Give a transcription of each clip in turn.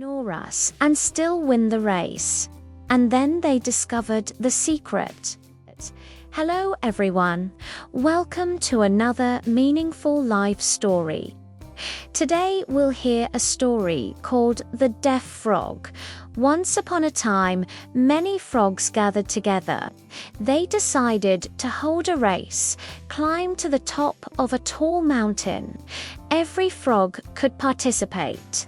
ignore us and still win the race. And then they discovered the secret. Hello everyone, welcome to another meaningful life story. Today we'll hear a story called The Deaf Frog. Once upon a time, many frogs gathered together. They decided to hold a race, climb to the top of a tall mountain. Every frog could participate.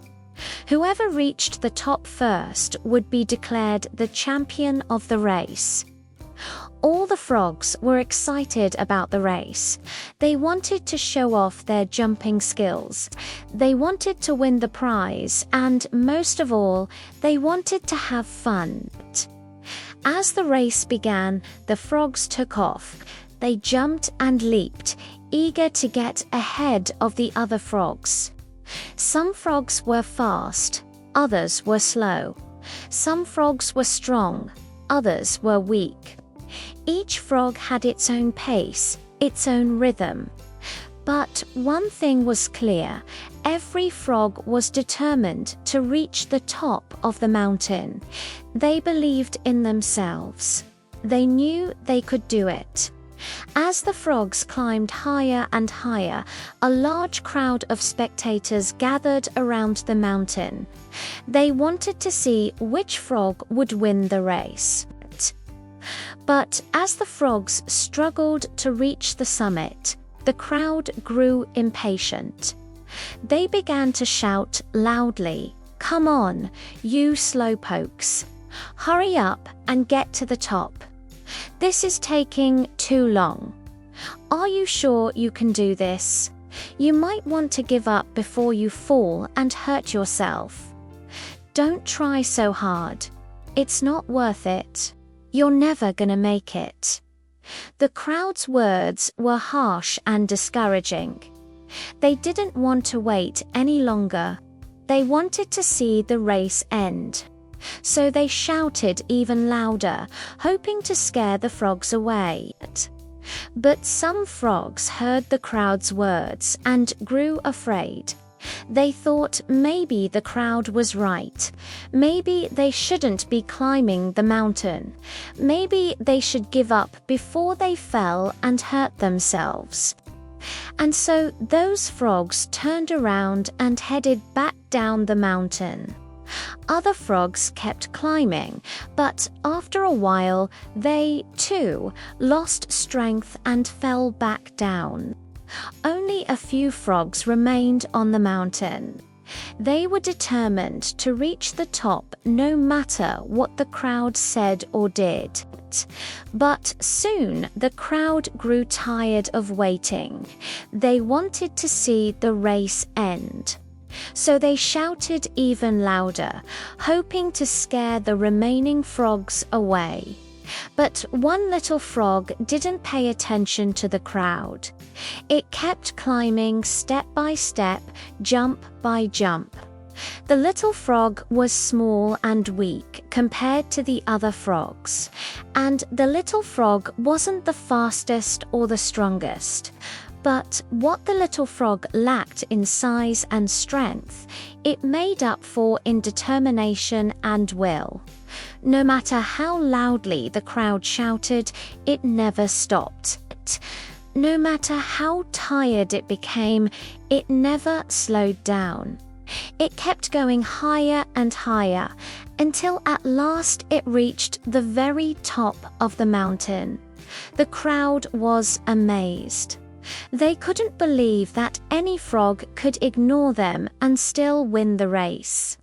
Whoever reached the top first would be declared the champion of the race. All the frogs were excited about the race. They wanted to show off their jumping skills. They wanted to win the prize, and most of all, they wanted to have fun. As the race began, the frogs took off. They jumped and leaped, eager to get ahead of the other frogs. Some frogs were fast, others were slow. Some frogs were strong, others were weak. Each frog had its own pace, its own rhythm. But one thing was clear: every frog was determined to reach the top of the mountain. They believed in themselves. They knew they could do it. As the frogs climbed higher and higher, a large crowd of spectators gathered around the mountain. They wanted to see which frog would win the race. But as the frogs struggled to reach the summit, the crowd grew impatient. They began to shout loudly, "Come on, you slowpokes! Hurry up and get to the top. This is taking too long. Are you sure you can do this? You might want to give up before you fall and hurt yourself. Don't try so hard. It's not worth it. You're never gonna make it." The crowd's words were harsh and discouraging. They didn't want to wait any longer. They wanted to see the race end. So they shouted even louder, hoping to scare the frogs away. But some frogs heard the crowd's words and grew afraid. They thought maybe the crowd was right. Maybe they shouldn't be climbing the mountain. Maybe they should give up before they fell and hurt themselves. And so those frogs turned around and headed back down the mountain. Other frogs kept climbing, but after a while, they, too, lost strength and fell back down. Only a few frogs remained on the mountain. They were determined to reach the top no matter what the crowd said or did. But soon the crowd grew tired of waiting. They wanted to see the race end. So they shouted even louder, hoping to scare the remaining frogs away. But one little frog didn't pay attention to the crowd. It kept climbing step by step, jump by jump. The little frog was small and weak compared to the other frogs, and the little frog wasn't the fastest or the strongest. But what the little frog lacked in size and strength, it made up for in determination and will. No matter how loudly the crowd shouted, it never stopped. No matter how tired it became, it never slowed down. It kept going higher and higher, until at last it reached the very top of the mountain. The crowd was amazed. They couldn't believe that any frog could ignore them and still win the race.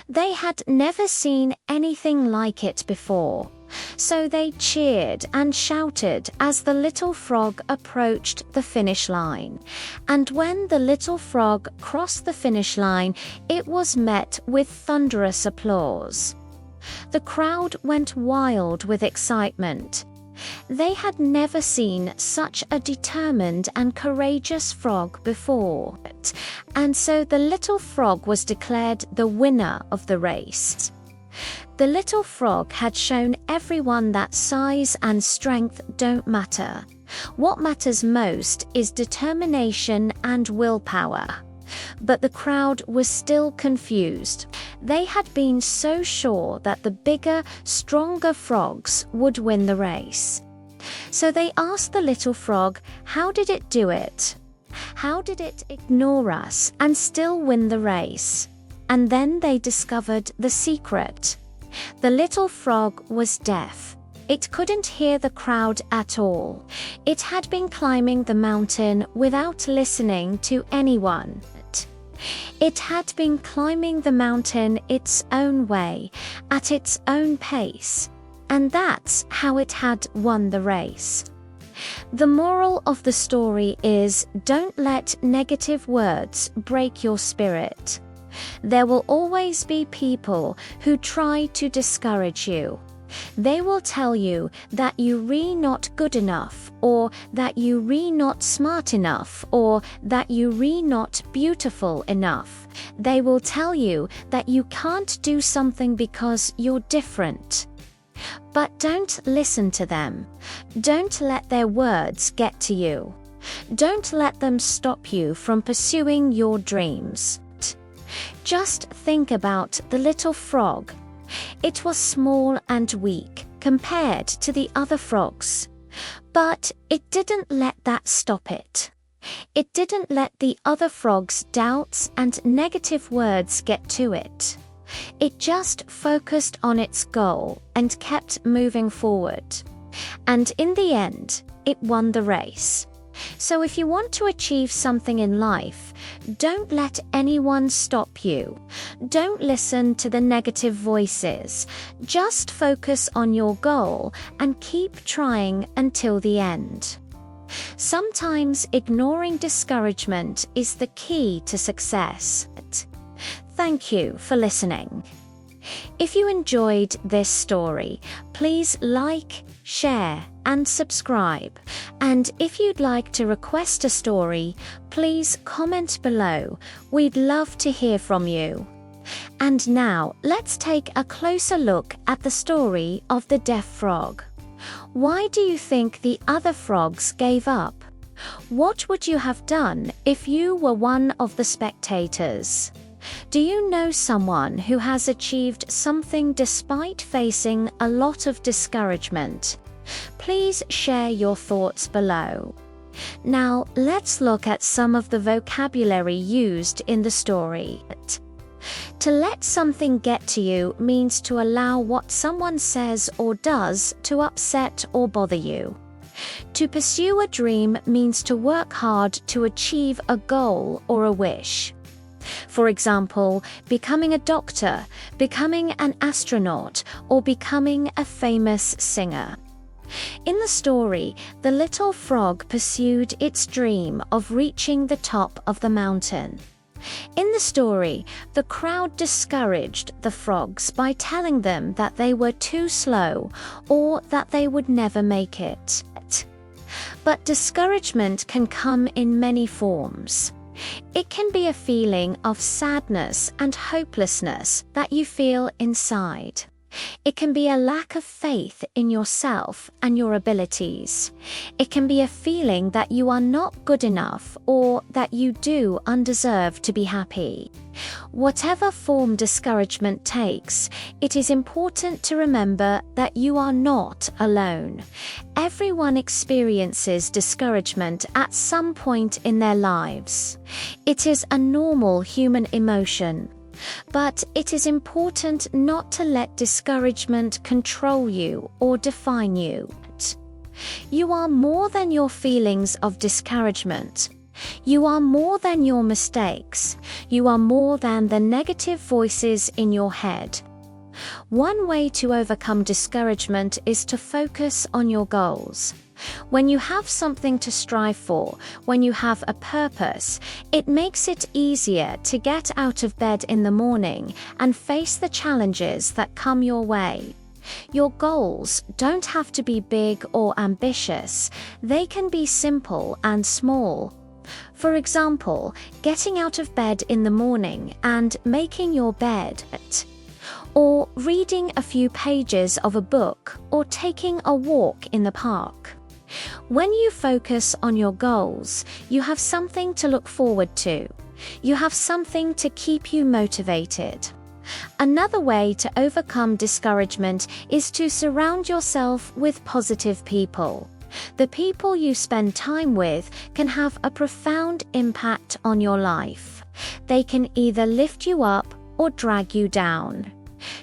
They had never seen anything like it before, so they cheered and shouted as the little frog approached the finish line. And when the little frog crossed the finish line, it was met with thunderous applause. The crowd went wild with excitement. They had never seen such a determined and courageous frog before, and so the little frog was declared the winner of the race. The little frog had shown everyone that size and strength don't matter. What matters most is determination and willpower. But the crowd was still confused. They had been so sure that the bigger, stronger frogs would win the race. So they asked the little frog, how did it do it? How did it ignore us and still win the race? And then they discovered the secret. The little frog was deaf. It couldn't hear the crowd at all. It had been climbing the mountain without listening to anyone. It had been climbing the mountain its own way, at its own pace, and that's how it had won the race. The moral of the story is, don't let negative words break your spirit. There will always be people who try to discourage you. They will tell you that you re not good enough, or that you re not smart enough, or that you re not beautiful enough. They will tell you that you can't do something because you're different. But don't listen to them. Don't let their words get to you. Don't let them stop you from pursuing your dreams. Just think about the little frog. It was small and weak compared to the other frogs, but it didn't let that stop it. It didn't let the other frogs' doubts and negative words get to it. It just focused on its goal and kept moving forward. And in the end, it won the race. So if you want to achieve something in life, don't let anyone stop you. Don't listen to the negative voices. Just focus on your goal and keep trying until the end. Sometimes ignoring discouragement is the key to success. Thank you for listening. If you enjoyed this story, please like, share, and subscribe. And if you'd like to request a story, please comment below. We'd love to hear from you. And now, let's take a closer look at the story of the deaf frog. Why do you think the other frogs gave up? What would you have done if you were one of the spectators? Do you know someone who has achieved something despite facing a lot of discouragement? Please share your thoughts below. Now, let's look at some of the vocabulary used in the story. To let something get to you means to allow what someone says or does to upset or bother you. To pursue a dream means to work hard to achieve a goal or a wish. For example, becoming a doctor, becoming an astronaut, or becoming a famous singer. In the story, the little frog pursued its dream of reaching the top of the mountain. In the story, the crowd discouraged the frogs by telling them that they were too slow or that they would never make it. But discouragement can come in many forms. It can be a feeling of sadness and hopelessness that you feel inside. It can be a lack of faith in yourself and your abilities. It can be a feeling that you are not good enough or that you do undeserve to be happy. Whatever form discouragement takes, it is important to remember that you are not alone. Everyone experiences discouragement at some point in their lives. It is a normal human emotion. But it is important not to let discouragement control you or define you. You are more than your feelings of discouragement. You are more than your mistakes. You are more than the negative voices in your head. One way to overcome discouragement is to focus on your goals. When you have something to strive for, when you have a purpose, it makes it easier to get out of bed in the morning and face the challenges that come your way. Your goals don't have to be big or ambitious. They can be simple and small. For example, getting out of bed in the morning and making your bed, or reading a few pages of a book, or taking a walk in the park. When you focus on your goals, you have something to look forward to. You have something to keep you motivated. Another way to overcome discouragement is to surround yourself with positive people. The people you spend time with can have a profound impact on your life. They can either lift you up or drag you down.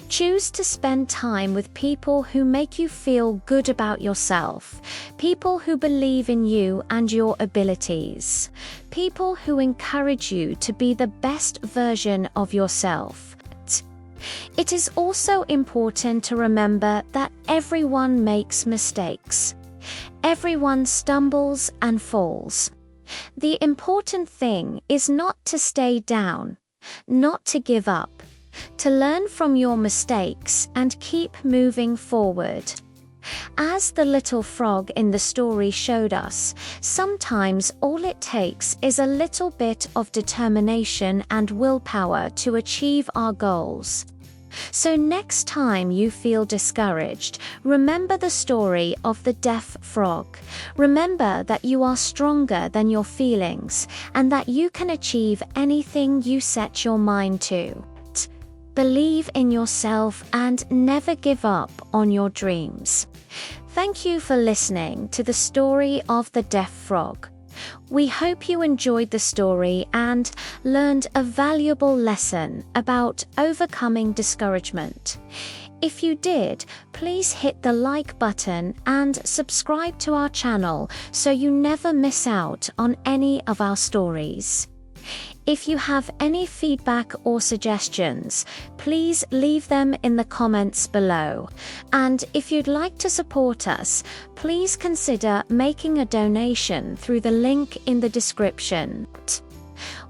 Choose to spend time with people who make you feel good about yourself, people who believe in you and your abilities, people who encourage you to be the best version of yourself. It is also important to remember that everyone makes mistakes. Everyone stumbles and falls. The important thing is not to stay down, not to give up, to learn from your mistakes and keep moving forward. As the little frog in the story showed us, sometimes all it takes is a little bit of determination and willpower to achieve our goals. So next time you feel discouraged, remember the story of the deaf frog. Remember that you are stronger than your feelings and that you can achieve anything you set your mind to. Believe in yourself and never give up on your dreams. Thank you for listening to the story of the deaf frog. We hope you enjoyed the story and learned a valuable lesson about overcoming discouragement. If you did, please hit the like button and subscribe to our channel so you never miss out on any of our stories. If you have any feedback or suggestions, please leave them in the comments below. And if you'd like to support us, please consider making a donation through the link in the description.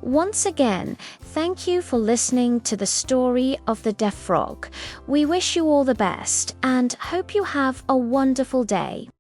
Once again, thank you for listening to the story of the deaf frog. We wish you all the best and hope you have a wonderful day.